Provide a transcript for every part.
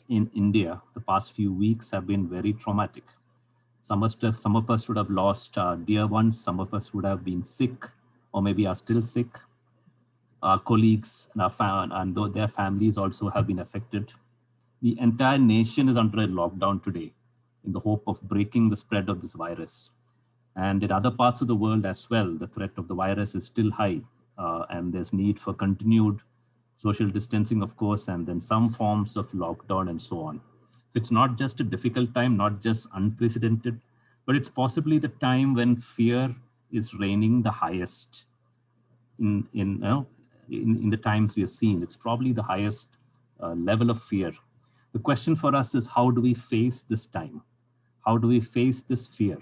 in India, the past few weeks have been very traumatic. Some of us would have lost dear ones. Some of us would have been sick, or maybe are still sick. Our colleagues and and though their families also have been affected. The entire nation is under a lockdown today, in the hope of breaking the spread of this virus. And in other parts of the world as well, the threat of the virus is still high, and there's need for continued social distancing, of course, and then some forms of lockdown and so on. So it's not just a difficult time, not just unprecedented, but it's possibly the time when fear is reigning the highest in the times we have seen. It's probably the highest level of fear. The question for us is, how do we face this time? How do we face this fear?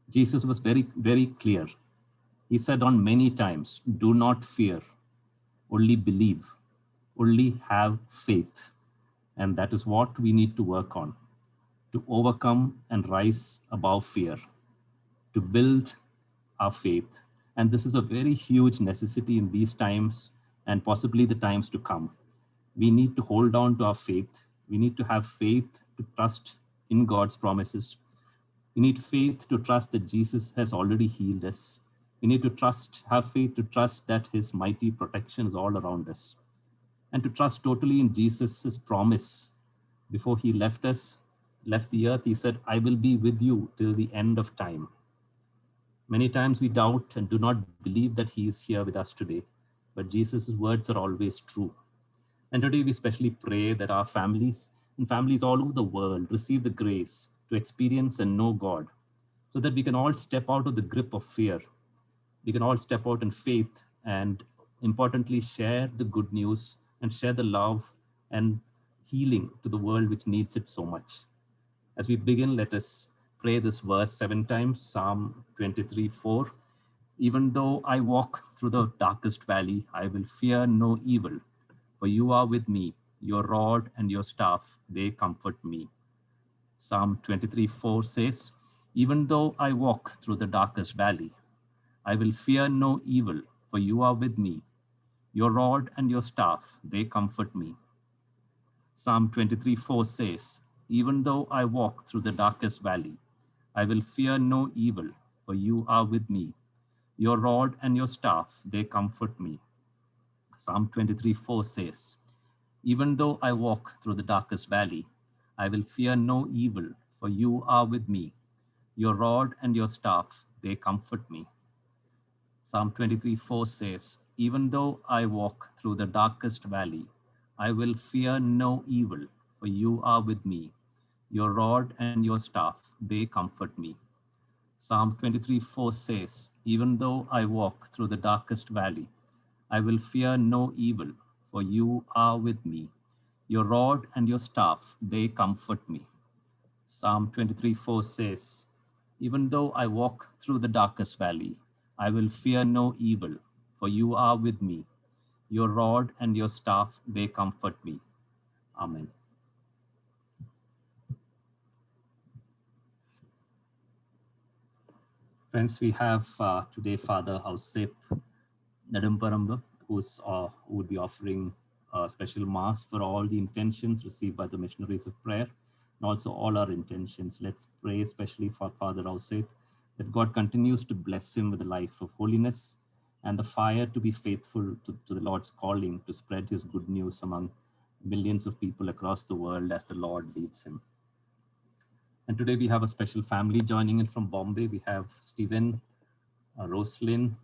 Jesus was very, very clear. He said on many times, do not fear, only believe, only have faith. And that is what we need to work on, to overcome and rise above fear, to build our faith. And this is a very huge necessity in these times and possibly the times to come. We need to hold on to our faith. We need to have faith to trust in God's promises. We need faith to trust that Jesus has already healed us. We need to have faith to trust that his mighty protection is all around us. And to trust totally in Jesus' promise. Before he left the earth, he said, I will be with you till the end of time. Many times we doubt and do not believe that he is here with us today, but Jesus' words are always true. And today we especially pray that our families and families all over the world receive the grace to experience and know God, so that we can all step out of the grip of fear. We can all step out in faith and importantly share the good news and share the love and healing to the world which needs it so much. As we begin, let us pray this verse 7 times, Psalm 23:4. Even though I walk through the darkest valley, I will fear no evil, for you are with me. Your rod and your staff, they comfort me. Psalm 23:4 says, even though I walk through the darkest valley, I will fear no evil, for you are with me. Your rod and your staff, they comfort me. Psalm 23:4 says, even though I walk through the darkest valley, I will fear no evil, for you are with me. Your rod and your staff, they comfort me. Psalm 23:4 says, even though I walk through the darkest valley, I will fear no evil, for you are with me. Your rod and your staff, they comfort me. Psalm 23:4 says, even though I walk through the darkest valley, I will fear no evil, for you are with me. Your rod and your staff, they comfort me. Psalm 23:4 says, even though I walk through the darkest valley, I will fear no evil, for you are with me. Your rod and your staff, they comfort me. Psalm 23:4 says, even though I walk through the darkest valley, I will fear no evil, for you are with me. Your rod and your staff, they comfort me. Amen. Friends, we have today Father Ausep Nedumparamba, who would be offering a special mass for all the intentions received by the missionaries of prayer, and also all our intentions. Let's pray especially for Father Ausep, that God continues to bless him with a life of holiness and the fire to be faithful to the Lord's calling, to spread his good news among millions of people across the world as the Lord leads him. And today we have a special family joining in from Bombay. We have Stephen, Roslyn,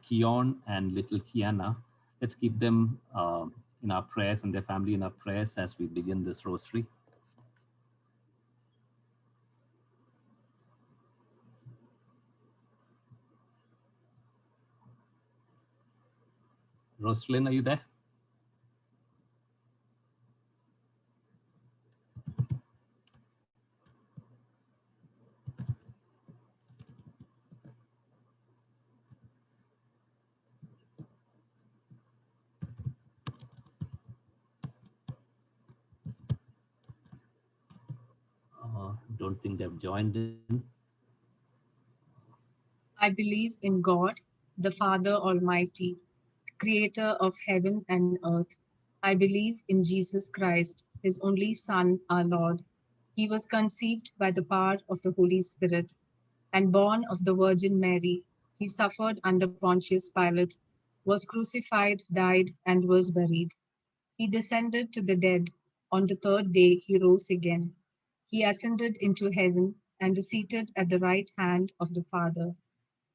Keon, and little Kiana. Let's keep them in our prayers and their family in our prayers as we begin this rosary. Roslyn, are you there? Don't think they've joined in. I believe in God, the Father Almighty, creator of heaven and earth. I believe in Jesus Christ, his only Son, our Lord. He was conceived by the power of the Holy Spirit and born of the Virgin Mary. He suffered under Pontius Pilate, was crucified, died, and was buried. He descended to the dead. On the third day, he rose again. He ascended into heaven and is seated at the right hand of the Father.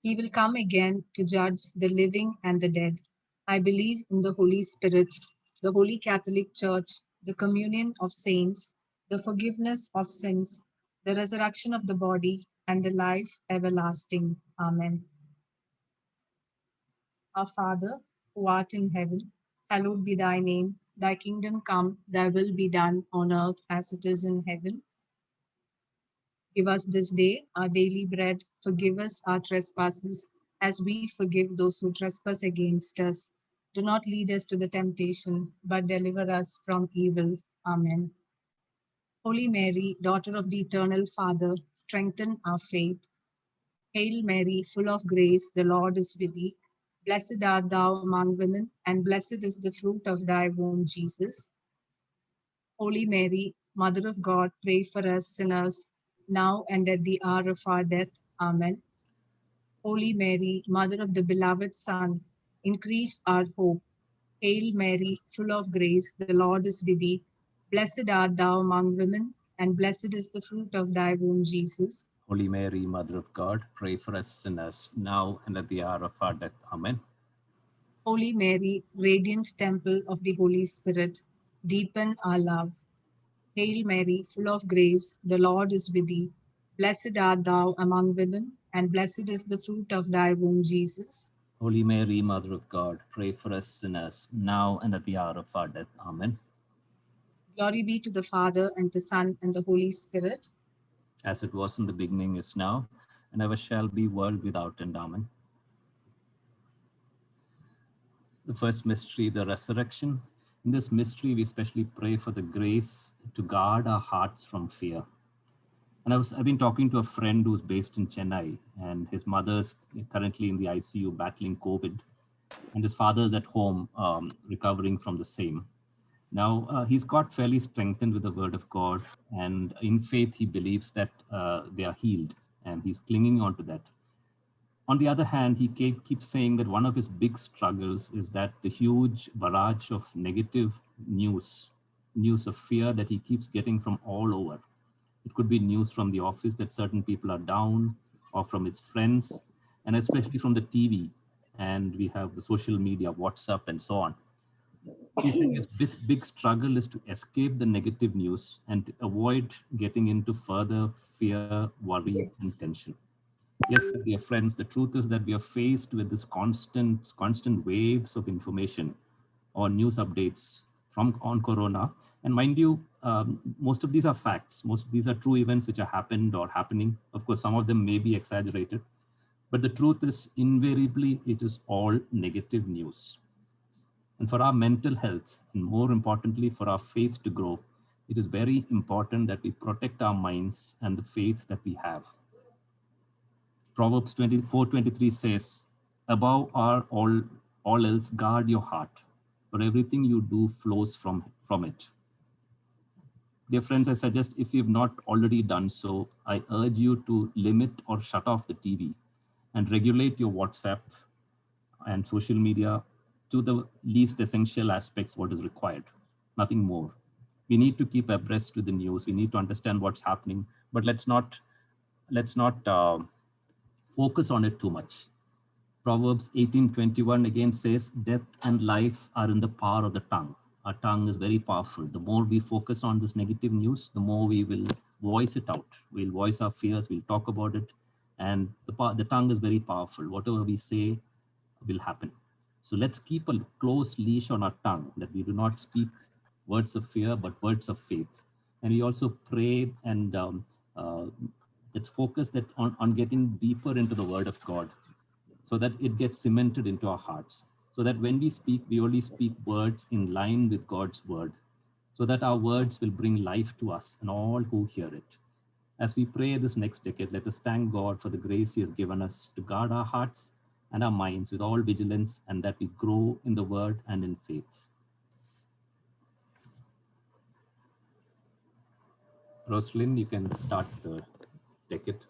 He will come again to judge the living and the dead. I believe in the Holy Spirit, the Holy Catholic Church, the communion of saints, the forgiveness of sins, the resurrection of the body, and the life everlasting. Amen. Our Father, who art in heaven, hallowed be thy name. Thy kingdom come, thy will be done on earth as it is in heaven. Give us this day our daily bread. Forgive us our trespasses, as we forgive those who trespass against us. Do not lead us to the temptation, but deliver us from evil. Amen. Holy Mary, daughter of the eternal Father, strengthen our faith. Hail Mary, full of grace, the Lord is with thee. Blessed art thou among women, and blessed is the fruit of thy womb, Jesus. Holy Mary, Mother of God, pray for us sinners, now and at the hour of our death. Amen. Holy Mary, Mother of the beloved Son, increase our hope. Hail Mary, full of grace, the Lord is with thee. Blessed art thou among women, and blessed is the fruit of thy womb, Jesus. Holy Mary, Mother of God, pray for us sinners, now and at the hour of our death. Amen. Holy Mary, radiant temple of the Holy Spirit, deepen our love. Hail Mary, full of grace, the Lord is with thee. Blessed art thou among women, and blessed is the fruit of thy womb, Jesus. Holy Mary, Mother of God, pray for us sinners, now and at the hour of our death. Amen. Glory be to the Father, and the Son, and the Holy Spirit. As it was in the beginning, is now, and ever shall be, world without end. Amen. The first mystery, the resurrection. In this mystery, we especially pray for the grace to guard our hearts from fear. And I've been talking to a friend who's based in Chennai, and his mother's currently in the ICU battling COVID, and his father's at home recovering from the same. Now, he's got fairly strengthened with the word of God, and in faith, he believes that they are healed, and he's clinging on to that. On the other hand, he keeps saying that one of his big struggles is that the huge barrage of negative news of fear that he keeps getting from all over. It could be news from the office that certain people are down, or from his friends, and especially from the TV. And we have the social media, WhatsApp, and so on. He's saying this big struggle is to escape the negative news and to avoid getting into further fear, worry, and tension. Yes, my dear friends, the truth is that we are faced with this constant waves of information or news updates from on Corona. And mind you, most of these are facts. Most of these are true events which are happened or happening. Of course, some of them may be exaggerated, but the truth is invariably it is all negative news. And for our mental health, and more importantly, for our faith to grow, it is very important that we protect our minds and the faith that we have. Proverbs 24:23 says, above all else, guard your heart, for everything you do flows from it. Dear friends, I suggest if you've not already done so, I urge you to limit or shut off the TV and regulate your WhatsApp and social media to the least essential aspects, what is required, nothing more. We need to keep abreast with the news. We need to understand what's happening, but let's not focus on it too much. Proverbs 18:21 again says, death and life are in the power of the tongue. Our tongue is very powerful. The more we focus on this negative news, the more we will voice it out. We'll voice our fears, we'll talk about it. And the tongue is very powerful. Whatever we say will happen. So let's keep a close leash on our tongue, that we do not speak words of fear, but words of faith. And we also pray and uh, let's focus that on getting deeper into the word of God, so that it gets cemented into our hearts, so that when we speak, we only speak words in line with God's word, so that our words will bring life to us and all who hear it. As we pray this next decade, let us thank God for the grace He has given us to guard our hearts and our minds with all vigilance, and that we grow in the word and in faith. Rosalind, you can start the ticket.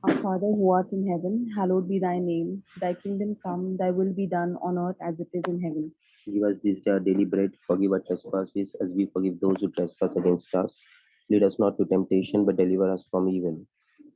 Our Father who art in heaven, hallowed be thy name. Thy kingdom come, thy will be done on earth as it is in heaven. Give us this day our daily bread. Forgive our trespasses as we forgive those who trespass against us. Lead us not to temptation, but deliver us from evil.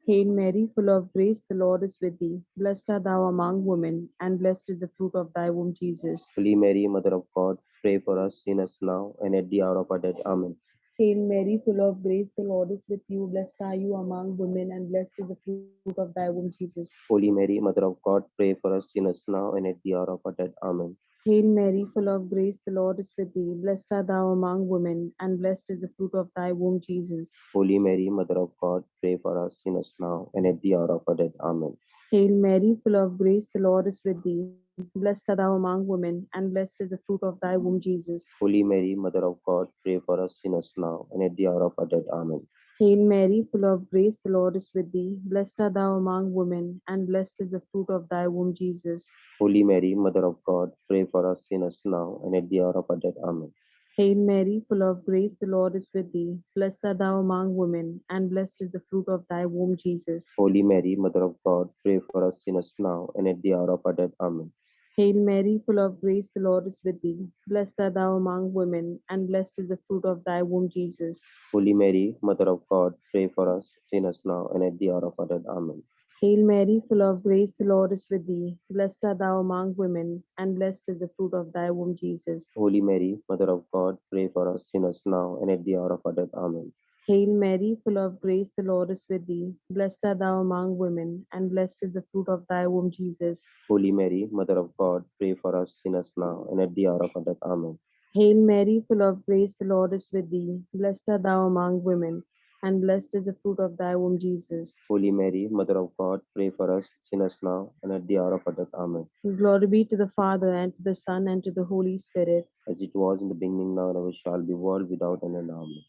Hail Mary, full of grace, the Lord is with thee. Blessed art thou among women, and blessed is the fruit of thy womb, Jesus. Holy Mary, Mother of God, pray for us sinners now and at the hour of our death. Amen. Hail Mary, full of grace, the Lord is with you. Blessed are you among women, and blessed is the fruit of thy womb, Jesus. Holy Mary, Mother of God, pray for us sinners now and at the hour of our death. Amen. Hail Mary, full of grace, the Lord is with thee. Blessed art thou among women, and blessed is the fruit of thy womb, Jesus. Holy Mary, Mother of God, pray for us sinners now and at the hour of our death. Amen. Hail Mary, full of grace, the Lord is with thee. Blessed art thou among women, and blessed is the fruit of thy womb, Jesus. Holy Mary, Mother of God, pray for us sinners now and at the hour of our death. Amen. Hail Mary, full of grace, the Lord is with thee. Blessed art thou among women, and blessed is the fruit of thy womb, Jesus. Holy Mary, Mother of God, pray for us sinners now and at the hour of our death. Amen. Hail Mary, full of grace, the Lord is with thee. Blessed art thou among women, and blessed is the fruit of thy womb, Jesus. Holy Mary, Mother of God, pray for us sinners now and at the hour of our death. Amen. Hail Mary, full of grace, the Lord is with thee. Blessed art thou among women, and blessed is the fruit of thy womb, Jesus. Holy Mary, Mother of God, pray for us sinners now and at the hour of our death. Amen. Hail Mary, full of grace, the Lord is with thee. Blessed art thou among women, and blessed is the fruit of thy womb, Jesus. Holy Mary, Mother of God, pray for us sinners now and at the hour of our death. Amen. Hail Mary, full of grace, the Lord is with thee. Blessed art thou among women, and blessed is the fruit of thy womb, Jesus. Holy Mary, Mother of God, pray for us sinners now and at the hour of our death. Amen. Hail Mary, full of grace, the Lord is with thee. Blessed art thou among women, and blessed is the fruit of thy womb, Jesus. Holy Mary, Mother of God, pray for us sinners now and at the hour of our death. Amen. Glory be to the Father, and to the Son, and to the Holy Spirit. As it was in the beginning, now and ever shall be, world without end. Amen.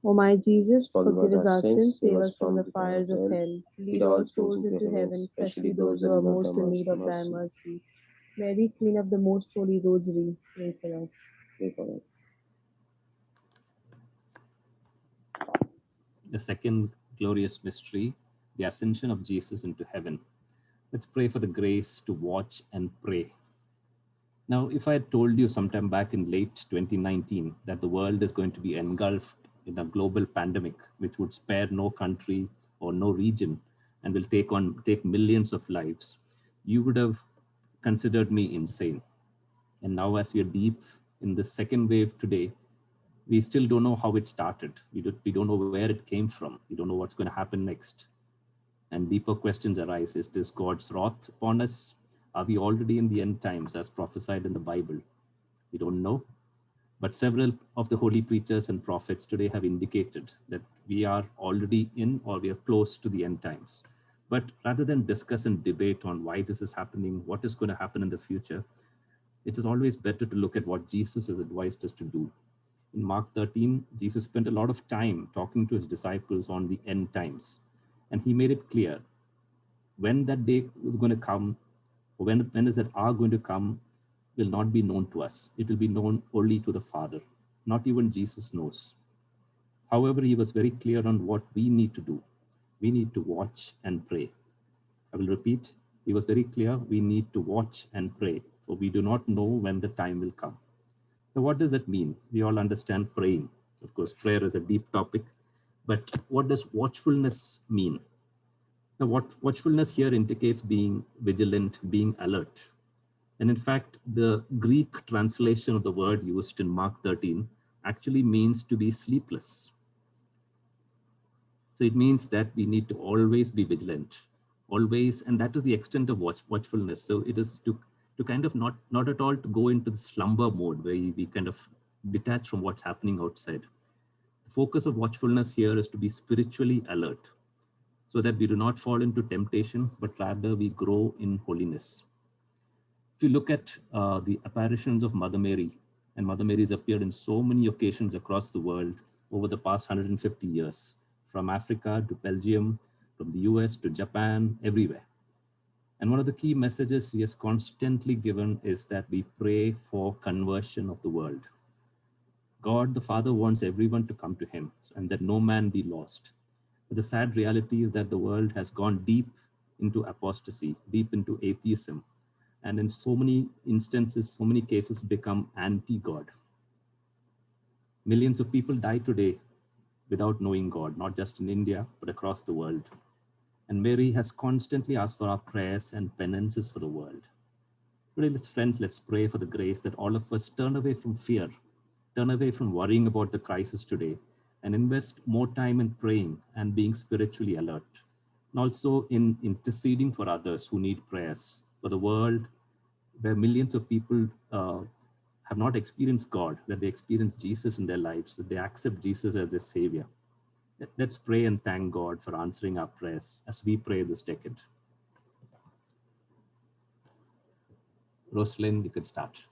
O my Jesus, Forgive forgive us our sins, save save us us from the the fires of hell. hell. Lead Lead all all souls into heaven, especially those who are most in need of thy mercy. Mary, Queen of the Most Holy Rosary, pray for us. Pray for us. The second glorious mystery, the ascension of Jesus into heaven. Let's pray for the grace to watch and pray. Now, if I had told you sometime back in late 2019 that the world is going to be engulfed in a global pandemic, which would spare no country or no region and will take millions of lives, you would have considered me insane. And now, as we are deep in the second wave today, we still don't know how it started. We don't know where it came from. We don't know what's going to happen next. And deeper questions arise. Is this God's wrath upon us? Are we already in the end times as prophesied in the Bible? We don't know. But several of the holy preachers and prophets today have indicated that we are already in or we are close to the end times. But rather than discuss and debate on why this is happening, what is going to happen in the future, it is always better to look at what Jesus has advised us to do. In Mark 13, Jesus spent a lot of time talking to his disciples on the end times. And he made it clear when that day is going to come, or when is that hour going to come, will not be known to us. It will be known only to the Father. Not even Jesus knows. However, he was very clear on what we need to do. We need to watch and pray. I will repeat, he was very clear. We need to watch and pray, for we do not know when the time will come. Now, what does that mean? We all understand praying. Of course, prayer is a deep topic, but what does watchfulness mean? Now, watchfulness here indicates being vigilant, being alert. And in fact, the Greek translation of the word used in Mark 13 actually means to be sleepless. So it means that we need to always be vigilant, always, and that is the extent of watchfulness. So it is to kind of not at all to go into the slumber mode where we kind of detach from what's happening outside. The focus of watchfulness here is to be spiritually alert so that we do not fall into temptation, but rather we grow in holiness. If you look at the apparitions of Mother Mary, and Mother Mary has appeared in so many occasions across the world over the past 150 years, from Africa to Belgium, from the US to Japan, everywhere. And one of the key messages he has constantly given is that we pray for conversion of the world. God the Father wants everyone to come to him and that no man be lost. But the sad reality is that the world has gone deep into apostasy, deep into atheism, and in so many instances, so many cases become anti-God. Millions of people die today without knowing God, not just in India, but across the world. And Mary has constantly asked for our prayers and penances for the world. Today, let's pray for the grace that all of us turn away from fear, turn away from worrying about the crisis today, and invest more time in praying and being spiritually alert, and also in interceding for others who need prayers, for the world where millions of people have not experienced God, where they experience Jesus in their lives, that they accept Jesus as their Savior. Let's pray and thank God for answering our prayers as we pray this decade. Rosalind, you could start.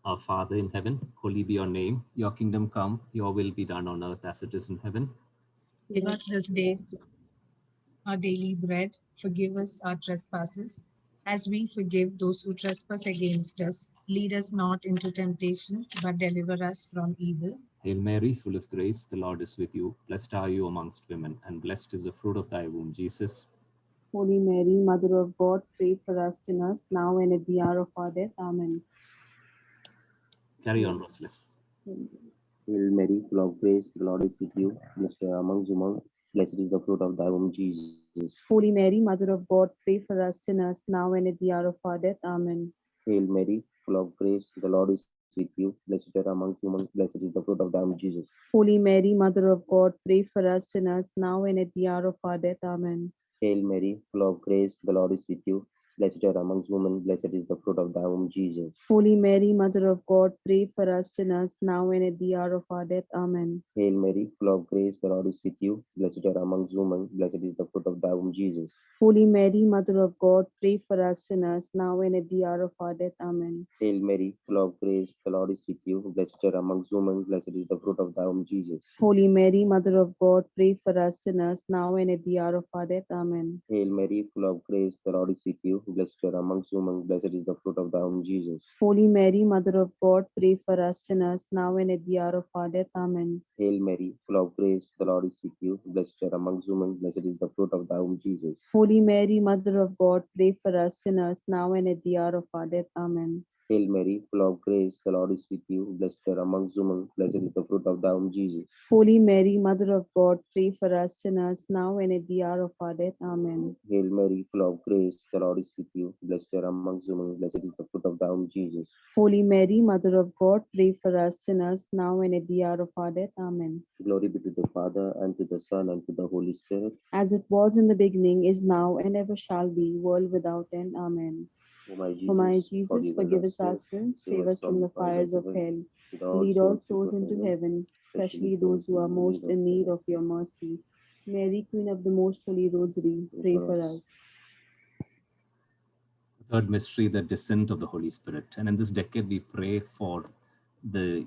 Our Father in heaven, holy be your name. Your kingdom come, your will be done on earth as it is in heaven. Give us this day our daily bread. Forgive us our trespasses, as we forgive those who trespass against us. Lead us not into temptation, but deliver us from evil. Hail Mary, full of grace, the Lord is with you. Blessed are you amongst women, and blessed is the fruit of thy womb, Jesus. Holy Mary, Mother of God, pray for us sinners, now and at the hour of our death. Amen. Carry on, Rosalind. Hail Mary, full of grace, the Lord is with you. Blessed are amongst women, blessed is the fruit of thy womb, Jesus. Holy Mary, Mother of God, pray for us sinners, now and at the hour of our death. Amen. Hail Mary, full of grace, the Lord is with you. Blessed are amongst women, blessed is the fruit of thy womb, Jesus. Holy Mary, Mother of God, pray for us sinners, now and at the hour of our death. Amen. Hail Mary, full of grace, the Lord is with you. Blessed are amongst women, blessed is the fruit of thy womb, Jesus. Holy Mary, Mother of God, pray for us sinners, now and at the hour of our death. Amen. Hail Mary, full of grace, the Lord is with you. Blessed are amongst women, blessed is the fruit of thy womb, Jesus. Holy Mary, Mother of God, pray for us sinners, now and at the hour of our death. Amen. Hail Mary, full of grace, the Lord is with you. Blessed are amongst women, blessed is the fruit of thy womb, Jesus. Holy Mary, Mother of God, pray for us sinners, now and at the hour of our death. Amen. Hail Mary, full of grace, the Lord is with you. Blessed are amongst women, blessed is the fruit of thy womb, Jesus. Holy Mary, Mother of God, pray for us sinners, now and at the hour of our death. Amen. Hail Mary, full of grace, the Lord is with you. Blessed are amongst women, blessed is the fruit of thy womb, Jesus. Holy Mary, Mother of God, pray for us sinners, now and at the hour of our death. Amen. Hail Mary, full of grace, the Lord is with you. Blessed are amongst women, blessed is the fruit of thy womb, Jesus. Holy Mary, Mother of God, pray for us sinners, now and at the hour of our death. Amen. Hail Mary, full of grace, the Lord is with you. Blessed are amongst women, blessed is the fruit of thy womb, Jesus. Holy Mary, Mother of God, pray for us sinners, now and at the hour of our death. Amen. Glory be to the Father, and to the Son, and to the Holy Spirit. As it was in the beginning, is now, and ever shall be, world without end. Amen. O my O my Jesus, Jesus, forgive us our sins, save us from the fires of hell. Lead all souls into heaven, especially those who are most in need of your mercy. Mary, Queen of the Most Holy Rosary, pray for us. Third mystery, the descent of the Holy Spirit. And in this decade, we pray for the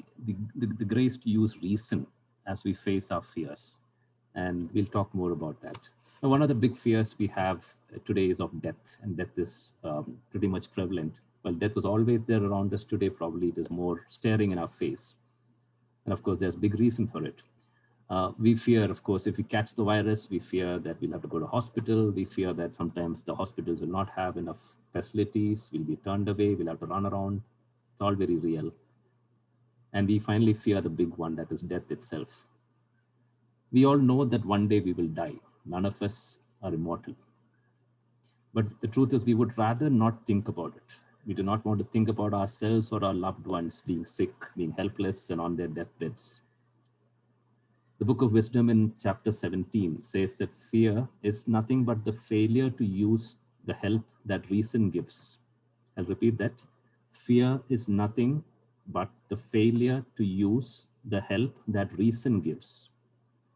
grace to use reason as we face our fears. And we'll talk more about that. Now, one of the big fears we have today is of death, and death is pretty much prevalent. Well, death was always there around us. Today, probably it is more staring in our face. And of course, there's big reason for it. We fear, of course, if we catch the virus, we fear that we'll have to go to hospital. We fear that sometimes the hospitals will not have enough facilities. We'll be turned away. We'll have to run around. It's all very real. And we finally fear the big one, that is death itself. We all know that one day we will die. None of us are immortal. But the truth is, we would rather not think about it. We do not want to think about ourselves or our loved ones being sick, being helpless, and on their deathbeds. The Book of Wisdom in chapter 17 says that fear is nothing but the failure to use the help that reason gives. I'll repeat that. Fear is nothing but the failure to use the help that reason gives.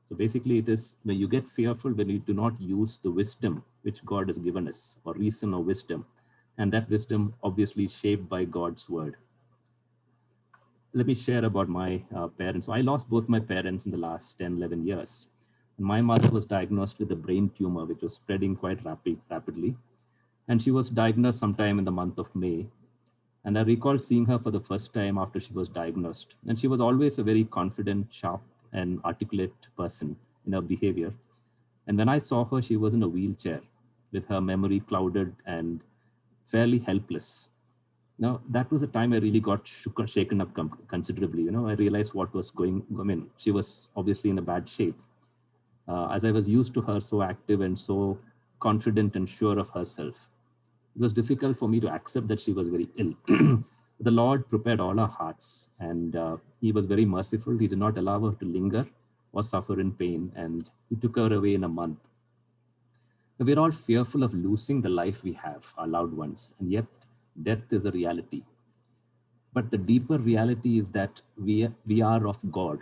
So basically, it is when you get fearful, when you do not use the wisdom which God has given us, or reason or wisdom, and that wisdom obviously shaped by God's word. Let me share about my parents. So I lost both my parents in the last 10, 11 years. My mother was diagnosed with a brain tumor, which was spreading quite rapidly. And she was diagnosed sometime in the month of May. And I recall seeing her for the first time after she was diagnosed. And she was always a very confident, sharp, and articulate person in her behavior. And when I saw her, she was in a wheelchair with her memory clouded and fairly helpless. Now, that was a time I really got shaken up considerably. I realized what was going, I mean, she was obviously in a bad shape. As I was used to her so active and so confident and sure of herself, it was difficult for me to accept that she was very ill. The Lord prepared all our hearts, and He was very merciful. He did not allow her to linger or suffer in pain, and He took her away in a month. We're all fearful of losing the life we have, our loved ones, and yet death is a reality. But the deeper reality is that we are of God.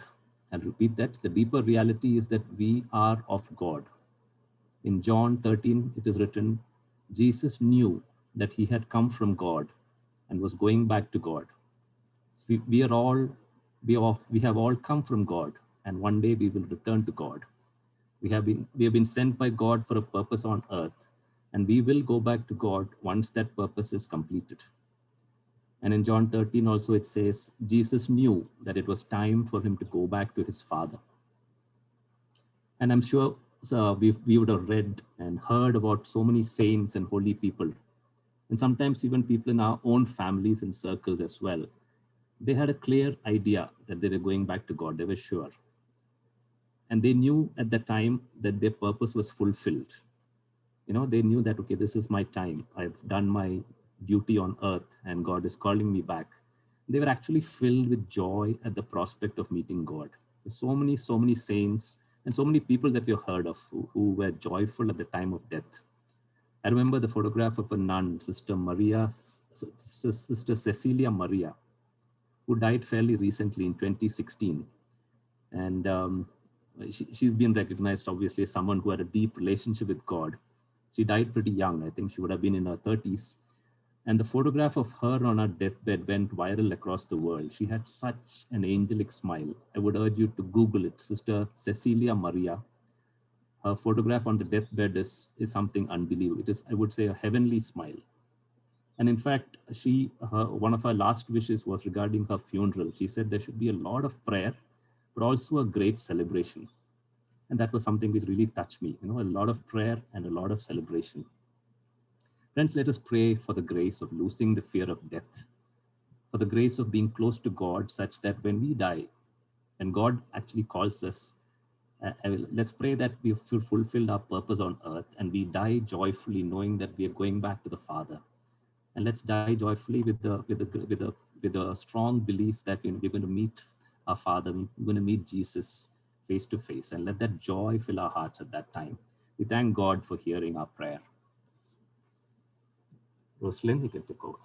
I'll repeat that. The deeper reality is that we are of God. In John 13, it is written, Jesus knew that he had come from God and was going back to God. So we have all come from God, and one day we will return to God. We have been sent by God for a purpose on earth, and we will go back to God once that purpose is completed. And in John 13 also it says, Jesus knew that it was time for him to go back to his Father. And I'm sure we would have read and heard about so many saints and holy people, and sometimes even people in our own families and circles as well. They had a clear idea that they were going back to God. They were sure. And they knew at the time that their purpose was fulfilled. They knew that, okay, this is my time. I've done my duty on earth and God is calling me back. They were actually filled with joy at the prospect of meeting God. There's so many saints and so many people that we've heard of who were joyful at the time of death. I remember the photograph of a nun, Sister Cecilia Maria, who died fairly recently in 2016. And she's been recognized, obviously, as someone who had a deep relationship with God. She died pretty young. I think she would have been in her 30s. And the photograph of her on her deathbed went viral across the world. She had such an angelic smile. I would urge you to Google it. Sister Cecilia Maria. Her photograph on the deathbed is something unbelievable. It is, I would say, a heavenly smile. And in fact, one of her last wishes was regarding her funeral. She said there should be a lot of prayer, but also a great celebration. And that was something which really touched me, a lot of prayer and a lot of celebration. Friends, let us pray for the grace of losing the fear of death, for the grace of being close to God such that when we die, and God actually calls us, let's pray that we have fulfilled our purpose on earth and we die joyfully knowing that we are going back to the Father. And let's die joyfully with a strong belief that we're going to meet our Father, we're going to meet Jesus face to face, and let that joy fill our hearts at that time. We thank God for hearing our prayer. Rosalind, you can take over.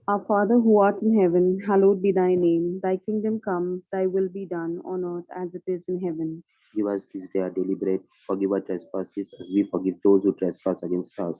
Our Father who art in heaven, hallowed be thy name. Thy kingdom come, thy will be done on earth as it is in heaven. Give us this day our daily bread. Forgive our trespasses as we forgive those who trespass against us.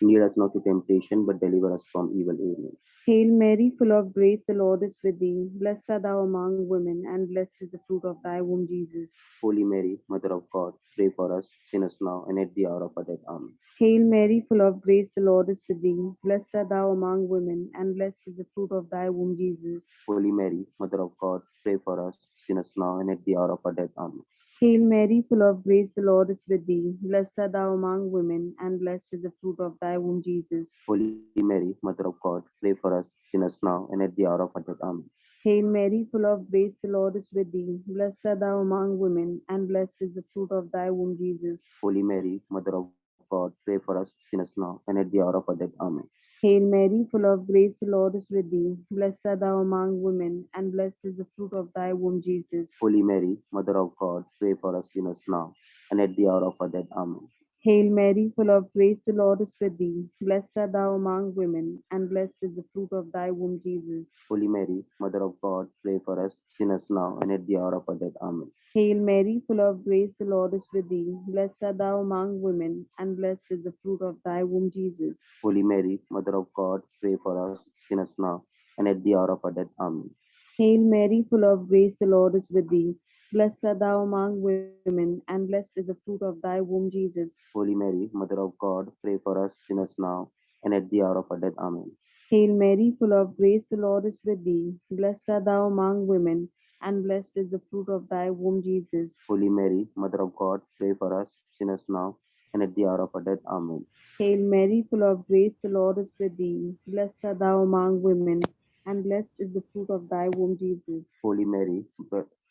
Lead us not to temptation, but deliver us from evil. Amen. Hail Mary, full of grace, the Lord is with thee. Blessed art thou among women, and blessed is the fruit of thy womb, Jesus. Holy Mary, Mother of God, pray for us sinners now and at the hour of our death. Amen. Hail Mary, full of grace, the Lord is with thee. Blessed art thou among women, and blessed is the fruit of thy womb, Jesus. Holy Mary, Mother of God, pray for us sinners now and at the hour of our death. Amen. Hail Mary, full of grace, the Lord is with thee. Blessed art thou among women, and blessed is the fruit of thy womb, Jesus. Holy Mary, Mother of God, pray for us sinners now and at the hour of our death. Amen. Hail Mary, full of grace, the Lord is with thee. Blessed art thou among women, and blessed is the fruit of thy womb, Jesus. Holy Mary, Mother of God, pray for us sinners now and at the hour of our death. Amen. Hail Mary, full of grace, the Lord is with thee. Blessed art thou among women, and blessed is the fruit of thy womb, Jesus. Holy Mary, Mother of God, pray for us sinners now and at the hour of our death. Amen. Hail Mary, full of grace, the Lord is with thee. Blessed art thou among women, and blessed is the fruit of thy womb, Jesus. Holy Mary, Mother of God, pray for us sinners now and at the hour of our death. Amen. Hail Mary, full of grace, the Lord is with thee. Blessed art thou among women, and blessed is the fruit of thy womb, Jesus. Holy Mary, Mother of God, pray for us sinners now and at the hour of our death. Amen. Hail Mary, full of grace, the Lord is with thee. Blessed art thou among women, and blessed is the fruit of thy womb, Jesus. Holy Mary, Mother of God, pray for us sinners now and at the hour of our death. Amen. Hail Mary, full of grace, the Lord is with thee. Blessed art thou among women, and blessed is the fruit of thy womb, Jesus. Holy Mary, Mother of God, pray for us sinners now and at the hour of our death. Amen. Hail Mary, full of grace, the Lord is with thee. Blessed art thou among women, and blessed is the fruit of thy womb, Jesus. Holy Mary,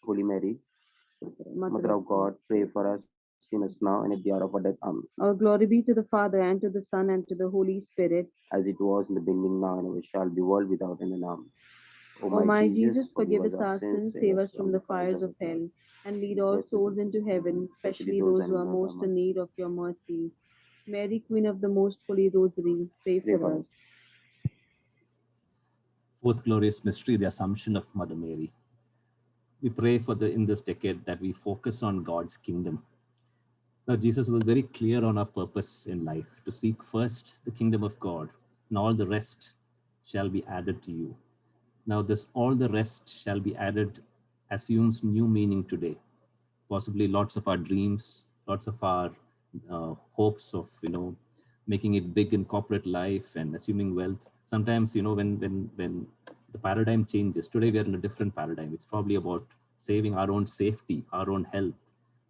Holy Mary, Mother of God, pray for us sinners now and at the hour of our death. Amen. All glory be to the Father, and to the Son, and to the Holy Spirit. As it was in the beginning, now and ever shall be, world without end. Amen. O O my my Jesus, Jesus, forgive forgive us us our our sins, sins, save save us us from from the the fires fires of of hell. hell, and lead Lead all us into souls into heaven, especially especially those those in who are need of thy most in mercy. need of your mercy. Mary, Queen of the Most Holy Rosary, pray Pray for for us. us. Fourth glorious mystery, the Assumption of Mother Mary. We pray for in this decade that we focus on God's kingdom. Now, Jesus was very clear on our purpose in life to seek first the kingdom of God, and all the rest shall be added to you. Now, this all the rest shall be added assumes new meaning today. Possibly lots of our dreams, lots of our hopes of making it big in corporate life and assuming wealth. Sometimes when the paradigm changes, today we are in a different paradigm. It's probably about saving our own safety, our own health,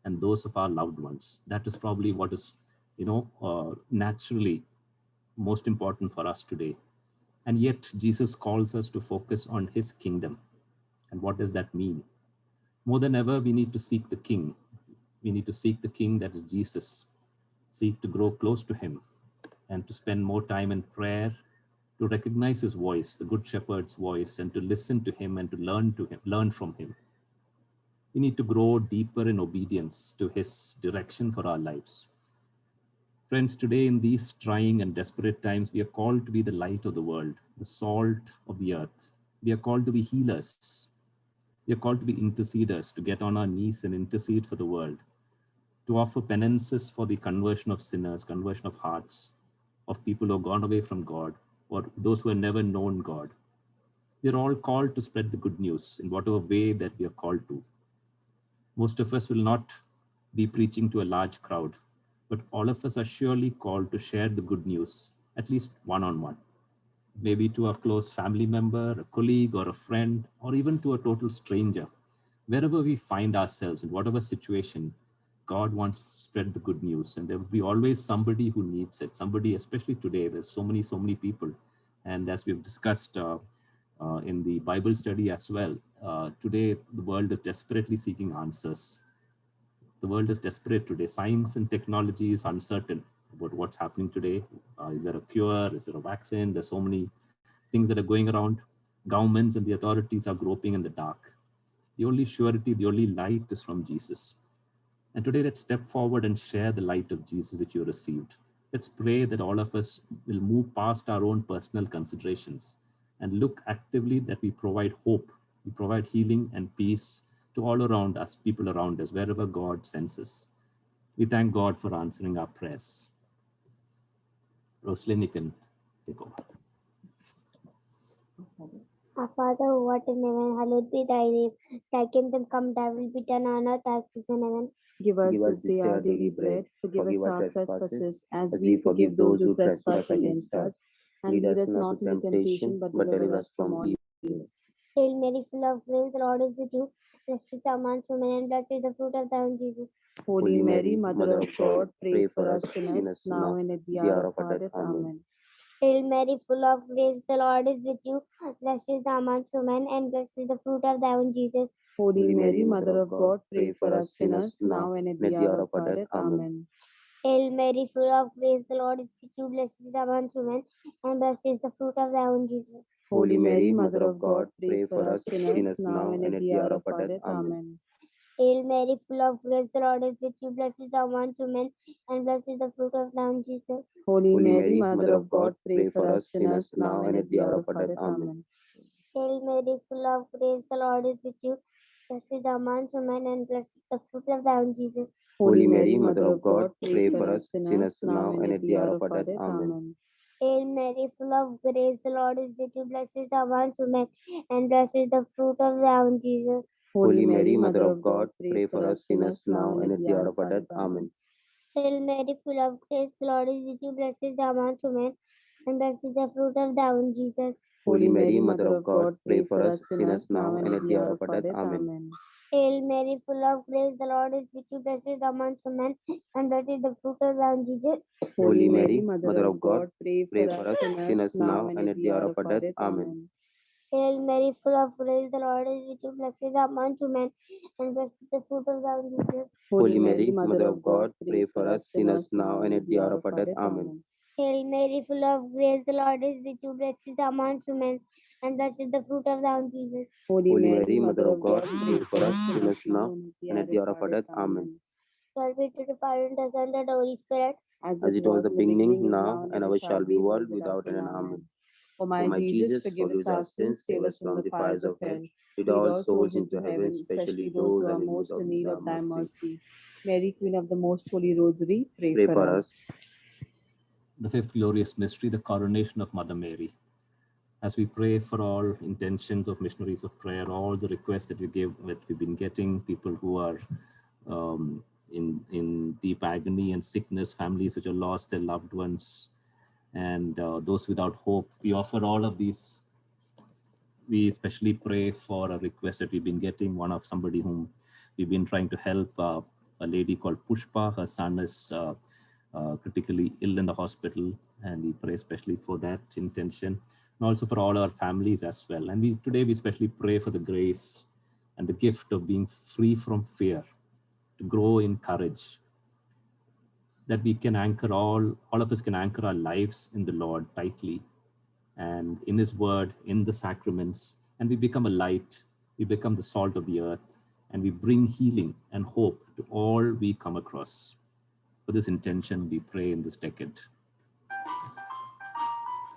and those of our loved ones. That is probably what is naturally most important for us today. And yet Jesus calls us to focus on his kingdom. And what does that mean? More than ever, we need to seek the king. We need to seek the king, that is Jesus. Seek to grow close to him and to spend more time in prayer, to recognize his voice, the good shepherd's voice, and to listen to him and to learn from him. We need to grow deeper in obedience to his direction for our lives. Friends, today in these trying and desperate times, we are called to be the light of the world, the salt of the earth. We are called to be healers. We are called to be interceders, to get on our knees and intercede for the world, to offer penances for the conversion of sinners, conversion of hearts, of people who have gone away from God, or those who have never known God. We are all called to spread the good news in whatever way that we are called to. Most of us will not be preaching to a large crowd, but all of us are surely called to share the good news, at least one-on-one. Maybe to a close family member, a colleague, or a friend, or even to a total stranger. Wherever we find ourselves, in whatever situation, God wants to spread the good news. And there will be always somebody who needs it. Somebody, especially today, there's so many people. And as we've discussed in the Bible study as well, today the world is desperately seeking answers. The world is desperate today. Science and technology is uncertain about what's happening today. Is there a cure? Is there a vaccine? There's so many things that are going around. Governments and the authorities are groping in the dark. The only surety, the only light is from Jesus. And today, let's step forward and share the light of Jesus which you received. Let's pray that all of us will move past our own personal considerations and look actively that we provide hope, we provide healing and peace to all around us, people around us, wherever God sends us. We thank God for answering our prayers. Roslyn, you can take over. Our Father who art in heaven, hallowed be thy name. Thy kingdom come, thy will be done on earth as it is in heaven. Give us Give us this this day day our our daily daily bread. bread. Forgive us Forgive our our trespasses, trespasses, as as we we forgive forgive those those who who trespass trespass against against us. us. And Lead lead us us not not into into temptation, temptation, but but deliver deliver us us from from all evil. evil. Hail Mary, full of grace, the Lord is with you. Blessed is thou amongst women, and blessed is the fruit of thy womb, Jesus. Holy Mary, Mother Mother of of God, God, pray pray for for us us sinners, sinners now now, and at the the hour hour of of our our death. death. Amen. Amen. Hail Mary, full of grace, the Lord is with you. Blessed is thou amongst women, and blessed is the fruit of thy womb, Jesus. Holy Holy Mary, Mary, Mother Mother of of God, God, pray pray for for us us sinners sinners, now now and at and the at the hour hour of of our our death. death. Amen. Amen. Hail Mary, full of grace, the Lord is with you. Blessed is thou amongst women, and blessed is the fruit of thy womb, Jesus. Holy Holy Mary, Mary, Mother Mother of of God, God, pray pray for for us us sinners, sinners now now and and at at the the hour hour of of our our death. death. Amen. Amen. Hail Mary, full of grace, the Lord is with you. Blessed is thou amongst women, and blessed is the fruit of thy womb, Jesus. Holy Holy Mary, Mary, Mother Mother of of God, God, pray pray for for us us sinners, sinners now now and and at at the the hour hour of of our our death. death. Amen. Amen. Hail Mary, full of grace, the Lord is with you. Blessed is thou amongst women, and blessed is the fruit of thy womb, Jesus. Holy Holy Mary, Mary, Mother Mother of of God, God, pray pray for for us us sinners, sinners now now and and at at the the hour hour of of our our death. death. Amen. Amen. Hail Mary, full of grace, the Lord is with you. Blessed is thou amongst women, and blessed is the fruit of thy womb, Jesus. Holy Mary, Mother of God, pray for us sinners now and at the hour of our death. Amen. Hail Mary, full of grace, the Lord is with you. Blessed is the amongst women, and blessed is the fruit of thy womb, Jesus. Holy Mary, Mother of God, pray for us sinners now and at the hour of our death. Amen. Hail Mary, full of grace, the Lord is with you. Blessed is the amongst women, and blessed is the fruit of thy womb, Jesus. Holy Mary, Mother of God, pray for us sinners now and at the hour of our death. Amen. Hail Mary, full of grace, the Lord is with you. Blessed is the amongst women, and blessed is the fruit of thy womb, Jesus. Holy Mary, Mother of God, pray for us sinners now and at the hour of our death. Amen. Hail Mary, full of grace, the Lord is with you. Blessed is the amongst women, and blessed is the fruit of thy womb, Jesus. Holy Mary, Mother of God, pray for us sinners now and at the hour of our death. Amen. Glory be to the Father, and the Son, and the Holy Spirit. As it was the beginning, now, and ever shall be, world without end. Amen. O O my my Jesus, Jesus, forgive us our sins, save us from the fires of hell. lead Lead all all souls souls into into heaven, heaven, especially especially those who are most in need of thy mercy. Mary, Queen of the Most Holy Rosary, pray Pray for us. The fifth glorious mystery, the coronation of Mother Mary. As we pray for all intentions of missionaries of prayer, all the requests that we've been getting, people who are in deep agony and sickness, families which have lost their loved ones, and those without hope, we offer all of these. We especially pray for a request that we've been getting, one of somebody whom we've been trying to help, a lady called Pushpa. Her son is critically ill in the hospital, and we pray especially for that intention, and also for all our families as well. And today we especially pray for the grace and the gift of being free from fear, to grow in courage, that we can anchor all of us can anchor our lives in the Lord tightly, and in his word, in the sacraments, and we become a light, we become the salt of the earth, and we bring healing and hope to all we come across. For this intention, we pray in this decade.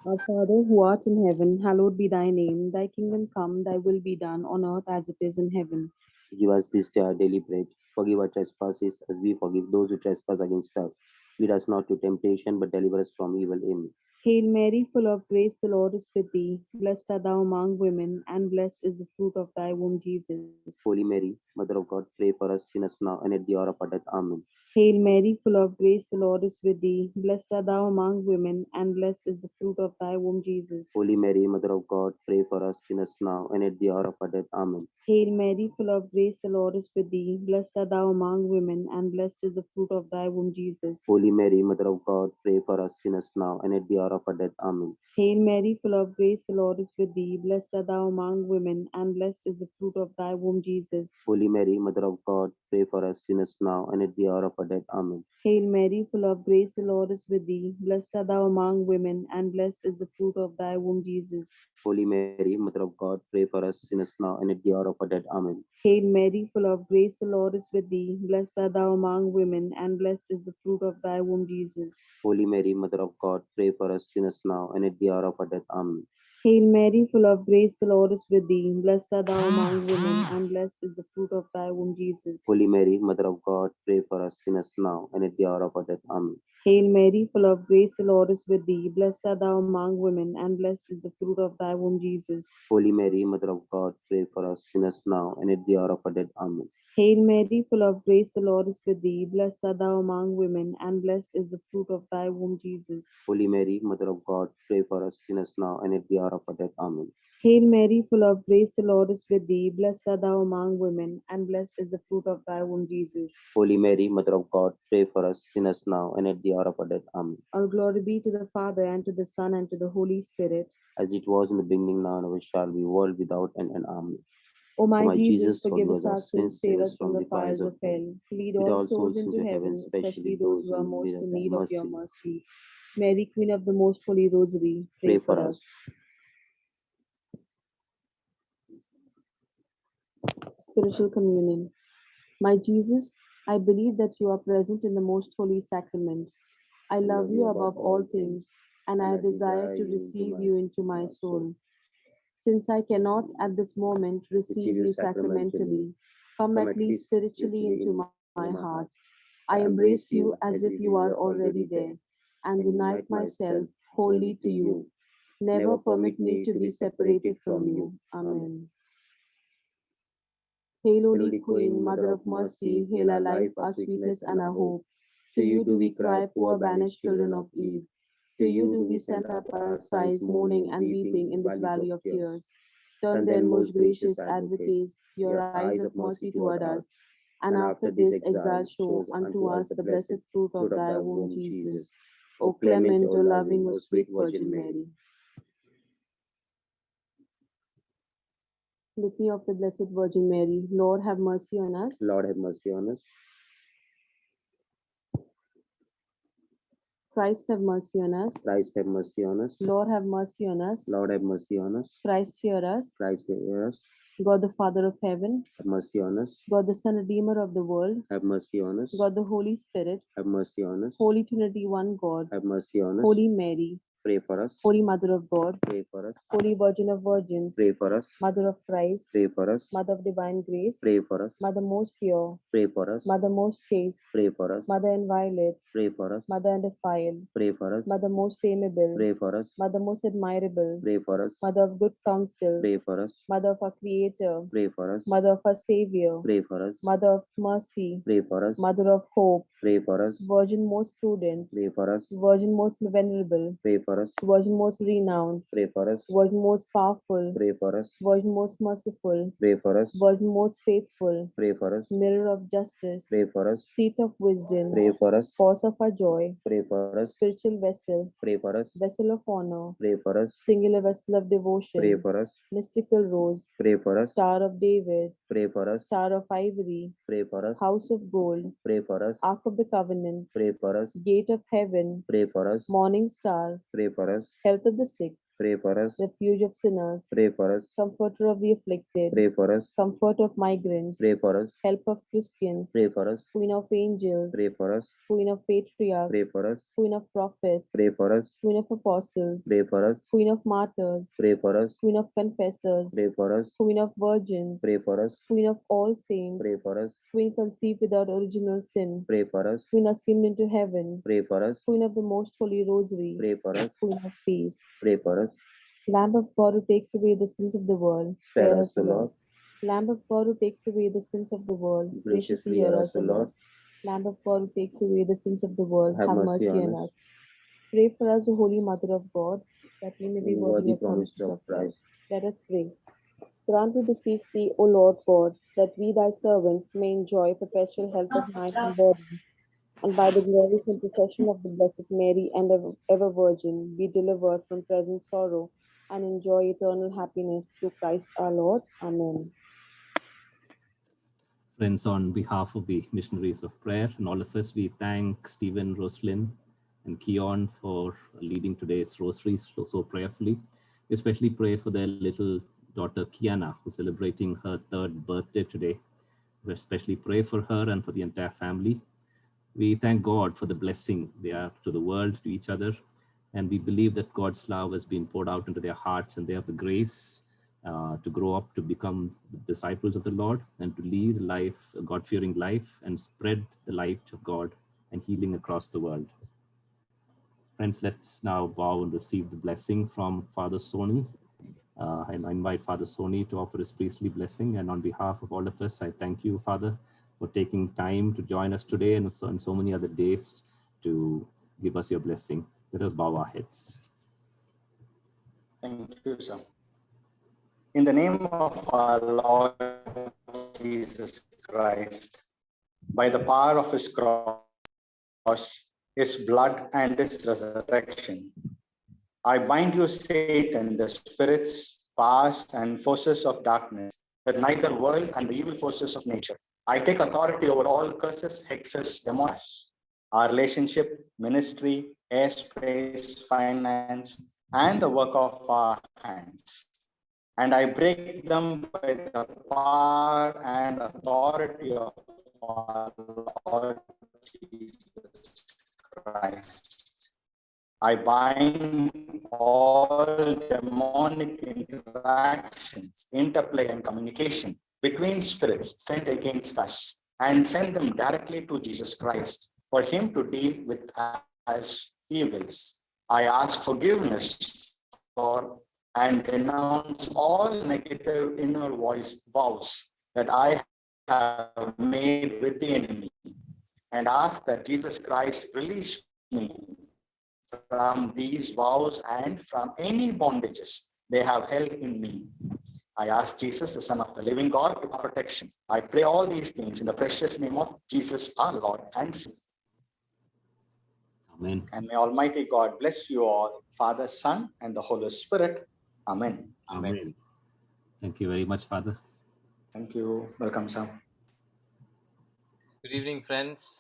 Our Father, who art in heaven, hallowed be thy name. Thy kingdom come, thy will be done on earth as it is in heaven. Give us this day our daily bread. Forgive our trespasses as we forgive those who trespass against us. Lead us not to temptation, but deliver us from evil. Amen. Hail Mary, full of grace, the Lord is with thee. Blessed art thou among women, and blessed is the fruit of thy womb, Jesus. Holy Mary, Mother of God, pray for us sinners now and at the hour of our death. Amen. Hail Mary, full of grace, the Lord is with thee. Blessed art thou among women, and blessed is the fruit of thy womb, Jesus. Holy Mary, Mother of God, pray for us sinners now and at the hour of our death. Amen. Hail Mary, full of grace, the Lord is with thee. Blessed art thou among women, and blessed is the fruit of thy womb, Jesus. Holy Mary, Mother of God, pray for us sinners now and at the hour of our death. Amen. Hail Mary, full of grace, the Lord is with thee. Blessed art thou among women, and blessed is the fruit of thy womb, Jesus. Holy Mary, Mother of God, pray for us sinners now and at the hour of our death. Amen. Hail Mary, full of grace, the Lord is with thee. Blessed art thou among women, and blessed is the fruit of thy womb, Jesus. Holy Mary, Mother of God, pray for us sinners now and at the hour of our death. Amen. Hail Mary, full of grace, the Lord is with thee. Blessed art thou among women, and blessed is the fruit of thy womb, Jesus. Holy Mary, Mother of God, pray for us sinners now and at the hour of our death. Amen. Hail Mary, full of grace, the Lord is with thee. Blessed art thou among women, and blessed is the fruit of thy womb, Jesus. Holy Mary, Mother of God, pray for us sinners now and at the hour of our death. Amen. Hail Mary, full of grace, the Lord is with thee. Blessed art thou among women, and blessed is the fruit of thy womb, Jesus. Holy Mary, Mother of God, pray for us sinners now and at the hour of our death. Amen. Hail Mary, full of grace, the Lord is with thee. Blessed art thou among women, and blessed is the fruit of thy womb, Jesus. Holy Mary, Mother of God, pray for us sinners now and at the hour of our death. Amen. Hail Mary, full of grace, the Lord is with thee. Blessed art thou among women, and blessed is the fruit of thy womb, Jesus. Holy Mary, Mother of God, pray for us sinners now and at the hour of our death. Amen. All glory be to the Father, and to the Son, and to the Holy Spirit. As it was in the beginning, now and ever shall be, world without end. And Amen. O my my Jesus, Jesus, forgive us our sins, save us from the fires of hell. Lead Lead all souls into heaven, especially those who are most in need of your mercy. Mary, Queen of the Most Holy Rosary, pray for us. Spiritual Communion. My Jesus, I believe that you are present in the Most Holy Sacrament. I love you above all things, and I desire to receive you into my soul. Since I cannot at this moment receive you sacramentally, come at least spiritually into my heart. I embrace you as if you are already there, and unite myself wholly to you. Never permit me to be separated from you. Amen. Hail, Holy Queen, Mother of Mercy, hail our life, our sweetness, and our hope. To you do we cry, poor banished children of Eve. To you do we send up our sighs, mourning and weeping in this valley of tears. Turn then, most gracious advocates, your eyes of mercy toward us, and after this exile show unto us the blessed fruit of thy womb, Jesus. O clement, O loving, O sweet Virgin Mary. Litany of the Blessed Virgin Mary. Lord, have mercy on us. Lord, have mercy on us. Christ, have mercy on us. Christ, have mercy on us. Lord, have mercy on us. Lord, have mercy on us. Christ, hear us. Christ, hear us. God, the Father of heaven. Have mercy on us. God, the Son, Redeemer of the world. Have mercy on us. God, the Holy Spirit. Have mercy on us. Holy Trinity, one God. Have mercy on us. Holy Mary. Pray for us. Holy Mother of God. Pray for us. Holy Virgin of Virgins. Pray for us. Mother of Christ. Pray for us. Mother of divine grace. Pray for us. Mother most pure. Pray for us. Mother most chaste. Pray for us. Mother inviolate. Pray for us. Mother undefiled. Pray for us. Mother most amiable. Pray for us. Mother most admirable. Pray for us. Mother of good counsel. Pray for us. Mother of our Creator. Pray for us. Mother of our Savior. Pray for us. Mother of mercy. Pray for us. Mother of hope. Pray for us. Virgin most prudent. Pray for us. Virgin most venerable. Pray for us. Virgin most renowned. Pray for us. Virgin most powerful. Pray for us. Virgin most merciful. Pray for us. Virgin most faithful. Pray for us. Mirror of justice. Pray for us. Seat of wisdom. Pray for us. Cause of our joy. Pray for us. Spiritual vessel. Pray for us. Vessel of honor. Pray for us. Singular vessel of devotion. Pray for us. Mystical rose. Pray for us. Star of David. Pray for us. Star of ivory. Pray for us. House of gold. Pray for us. Ark of the covenant. Pray for us. Gate of heaven. Pray for us. Morning star. Pray for us. Health of the sick. Pray for us. Refuge of sinners. Pray for us. Comforter of the afflicted. Pray for us. Comfort of migrants. Pray for us. Help of Christians. Pray for us. Queen of angels. Pray for us. Queen of patriarchs. Pray for us. Queen of prophets. Pray for us. Queen of apostles. Pray for us. Queen of martyrs. Pray for us. Queen of confessors. Pray for us. Queen of virgins. Pray for us. Queen of all saints. Pray for us. Queen conceived without original sin. Pray for us. Queen assumed into heaven. Pray for us. Queen of the most holy rosary. Pray for us. Queen of peace. Pray for us. Lamb of God who takes away the sins of the world. Spare us, O Lord. Lamb of God who takes away the sins of the world. Graciously hear us, O Lord. Lamb of God who takes away the sins of the world. Have mercy on us. Pray for us, O Holy Mother of God, that we may be worthy of promises promises of of Christ. Christ. Let us pray. Grant, we beseech thee, O Lord God, that we thy servants may enjoy perpetual health of mind and body, and by the glorious intercession of the Blessed Mary and ever Virgin, be delivered from present sorrow and enjoy eternal happiness through Christ our Lord. Amen. Friends, on behalf of the missionaries of prayer and all of us, we thank Stephen, Roslyn, and Keon for leading today's rosaries so prayerfully. We especially pray for their little daughter Kiana, who's celebrating her 3rd birthday today. We especially pray for her and for the entire family. We thank God for the blessing they are to the world, to each other. And we believe that God's love has been poured out into their hearts, and they have the grace to grow up to become disciples of the Lord and to lead a God-fearing life and spread the light of God and healing across the world. Friends, let's now bow and receive the blessing from Father Soni. And I invite Father Soni to offer his priestly blessing. And on behalf of all of us, I thank you, Father, for taking time to join us today and so many other days to give us your blessing. Let us bow our heads. Thank you, sir. In the name of our Lord Jesus Christ, by the power of his cross, his blood and his resurrection, I bind you, Satan, the spirits, powers, and forces of darkness, the neither world and the evil forces of nature. I take authority over all curses, hexes, demons, our relationship, ministry, airspace, finance, and the work of our hands. And I break them by the power and authority of our Lord Jesus Christ. I bind all demonic interactions, interplay, and communication between spirits sent against us and send them directly to Jesus Christ for him to deal with as evils. I ask forgiveness for and denounce all negative inner vows that I have made with the enemy, and ask that Jesus Christ release me from these vows and from any bondages they have held in me. I ask Jesus, the Son of the living God, to protection. I pray all these things in the precious name of Jesus, our Lord and Savior. Amen. And may Almighty God bless you all, Father, Son, and the Holy Spirit. Amen. Amen. Thank you very much, Father. Thank you. Welcome, Sam. Good evening, friends.